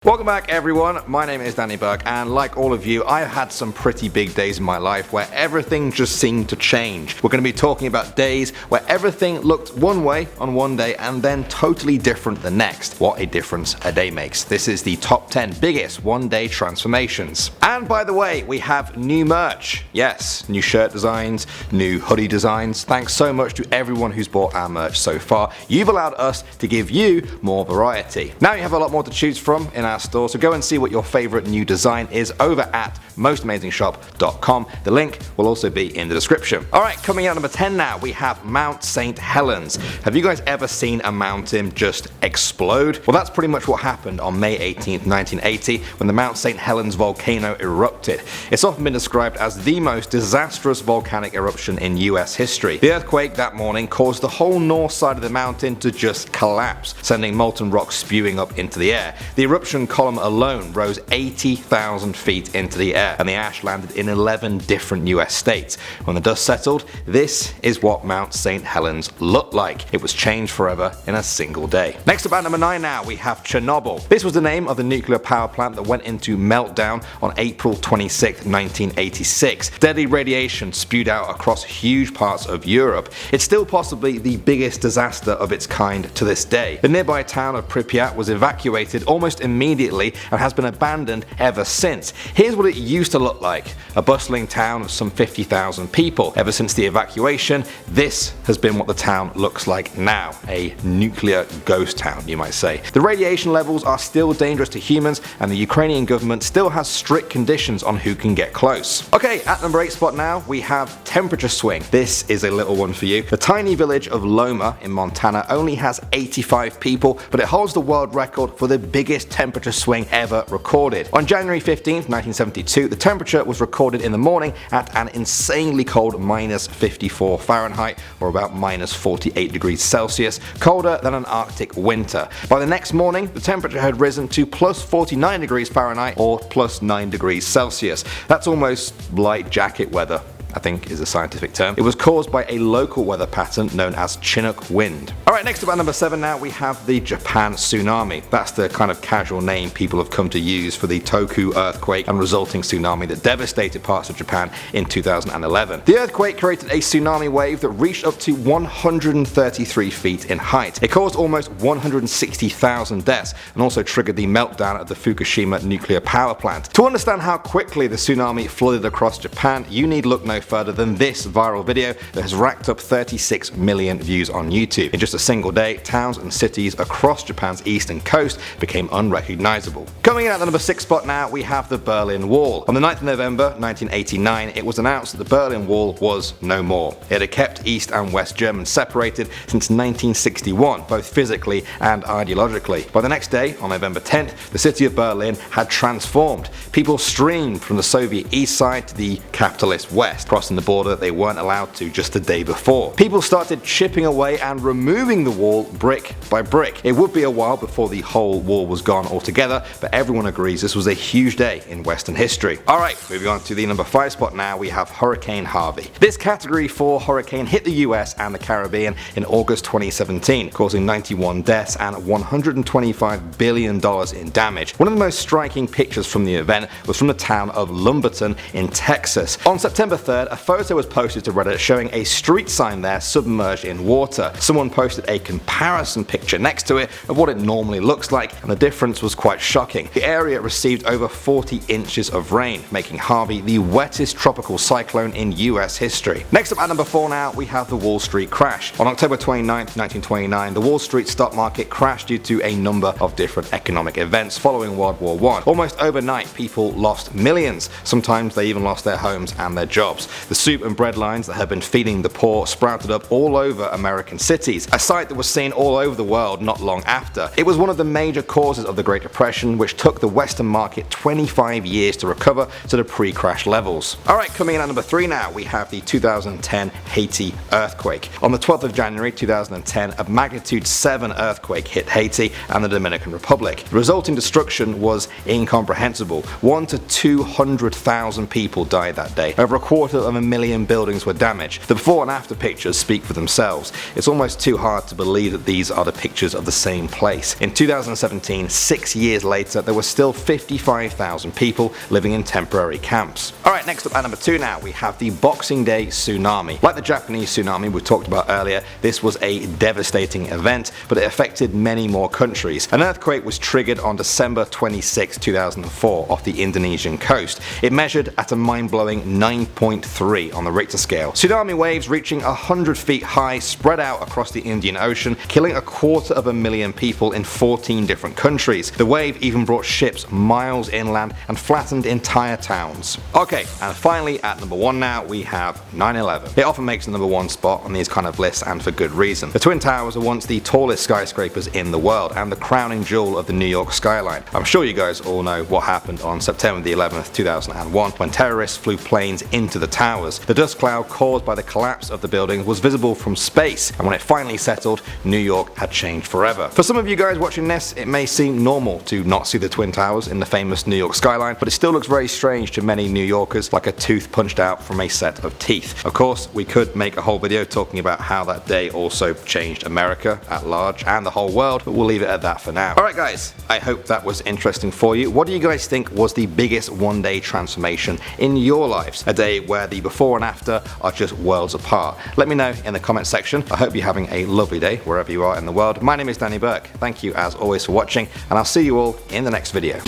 Welcome back everyone, my name is Danny Burke, and like all of you, I've had some pretty big days in my life where everything just seemed to change. We're going to be talking about days where everything looked one way on one day and then totally different the next. What a difference a day makes. This is the top 10 biggest one-day transformations. And by the way, we have new merch. Yes, new shirt designs, new hoodie designs. Thanks so much to everyone who's bought our merch so far. You've allowed us to give you more variety. Now you have a lot more to choose from in our store, so go and see what your favorite new design is over at mostamazingshop.com. The link will also be in the description. Alright, coming out number 10 now, we have Mount St Helens. Have you guys ever seen a mountain just explode? Well, that's pretty much what happened on May 18th, 1980 when the Mount St Helens volcano erupted. It's often been described as the most disastrous volcanic eruption in US history. The earthquake that morning caused the whole north side of the mountain to just collapse, sending molten rock spewing up into the air. The eruption column alone rose 80,000 feet into the air, and the ash landed in 11 different US states. When the dust settled, this is what Mount St Helens looked like. It was changed forever in a single day. Next up at number 9 now, we have Chernobyl. This was the name of the nuclear power plant that went into meltdown on April 26, 1986. Deadly radiation spewed out across huge parts of Europe. It's still possibly the biggest disaster of its kind to this day. The nearby town of Pripyat was evacuated almost immediately and has been abandoned ever since. Here's what it used to look like: a bustling town of some 50,000 people. Ever since the evacuation, this has been what the town looks like now, a nuclear ghost town, you might say. The radiation levels are still dangerous to humans, and the Ukrainian government still has strict conditions on who can get close. Okay, at number 8 spot now, we have temperature swing. This is a little one for you. The tiny village of Loma in Montana only has 85 people, but it holds the world record for the biggest temperature swing ever recorded. On January 15th, 1972, the temperature was recorded in the morning at an insanely cold minus 54 Fahrenheit, or about minus 48 degrees Celsius, colder than an Arctic winter. By the next morning, the temperature had risen to plus 49 degrees Fahrenheit, or plus 9 degrees Celsius. That's almost light jacket weather, I think is a scientific term. It was caused by a local weather pattern known as Chinook wind. Alright, next up at number 7 now, we have the Japan tsunami. That's the kind of casual name people have come to use for the Toku earthquake and resulting tsunami that devastated parts of Japan in 2011. The earthquake created a tsunami wave that reached up to 133 feet in height. It caused almost 160,000 deaths and also triggered the meltdown at the Fukushima nuclear power plant. To understand how quickly the tsunami flooded across Japan, you need look no further than this viral video that has racked up 36 million views on YouTube. In just a single day, towns and cities across Japan's eastern coast became unrecognizable. Coming in at the number 6 spot now, we have the Berlin Wall. On the 9th of November 1989, it was announced that the Berlin Wall was no more. It had kept East and West Germans separated since 1961, both physically and ideologically. By the next day, on November 10th, the city of Berlin had transformed. People streamed from the Soviet east side to the capitalist west, crossing the border that they weren't allowed to just the day before. People started chipping away and removing the wall brick by brick. It would be a while before the whole wall was gone altogether, but everyone agrees this was a huge day in Western history. Alright, moving on to the number 5 spot now, we have Hurricane Harvey. This category 4 hurricane hit the US and the Caribbean in August 2017, causing 91 deaths and $125 billion in damage. One of the most striking pictures from the event was from the town of Lumberton in Texas. On September 3rd, a photo was posted to Reddit showing a street sign there submerged in water. Someone posted a comparison picture next to it of what it normally looks like, and the difference was quite shocking. The area received over 40 inches of rain, making Harvey the wettest tropical cyclone in US history. Next up at number 4 now, we have the Wall Street crash. On October 29th, 1929, the Wall Street stock market crashed due to a number of different economic events following World War I. Almost overnight, people lost millions. Sometimes they even lost their homes and their jobs. The soup and bread lines that had been feeding the poor sprouted up all over American cities, a sight that was seen all over the world not long after. It was one of the major causes of the Great Depression, which took the Western market 25 years to recover to the pre-crash levels. Alright, coming in at number 3 now, we have the 2010 Haiti earthquake. On the 12th of January 2010, a magnitude 7 earthquake hit Haiti and the Dominican Republic. The resulting destruction was incomprehensible. 1 to 200,000 people died that day. Over a quarter of a million buildings were damaged. The before and after pictures speak for themselves. It's almost too hard to believe that these are the pictures of the same place. In 2017, 6 years later, there were still 55,000 people living in temporary camps. Alright, next up at number 2 now, we have the Boxing Day Tsunami. Like the Japanese tsunami we talked about earlier, this was a devastating event, but it affected many more countries. An earthquake was triggered on December 26, 2004 off the Indonesian coast. It measured at a mind-blowing 9.3 on the Richter scale. Tsunami waves reaching 100 feet high spread out across the Indian Ocean, killing 250,000 people in 14 different countries. The wave even brought ships miles inland and flattened entire towns. Okay, and finally at number 1 now we have 9/11. It often makes the number 1 spot on these kind of lists, and for good reason. The Twin Towers are once the tallest skyscrapers in the world and the crowning jewel of the New York skyline. I'm sure you guys all know what happened on September the 11th, 2001 when terrorists flew planes into the towers. The dust cloud caused by the collapse of the building was visible from space, and when it finally settled, New York had changed forever. For some of you guys watching this, it may seem normal to not see the Twin Towers in the famous New York skyline, but it still looks very strange to many New Yorkers, like a tooth punched out from a set of teeth. Of course, we could make a whole video talking about how that day also changed America at large and the whole world, but we'll leave it at that for now. Alright guys, I hope that was interesting for you. What do you guys think was the biggest one-day transformation in your lives? A day where the before and after are just worlds apart. Let me know in the comment section. I hope you're having a lovely day wherever you are in the world. My name is Danny Burke. Thank you as always for watching, and I'll see you all in the next video.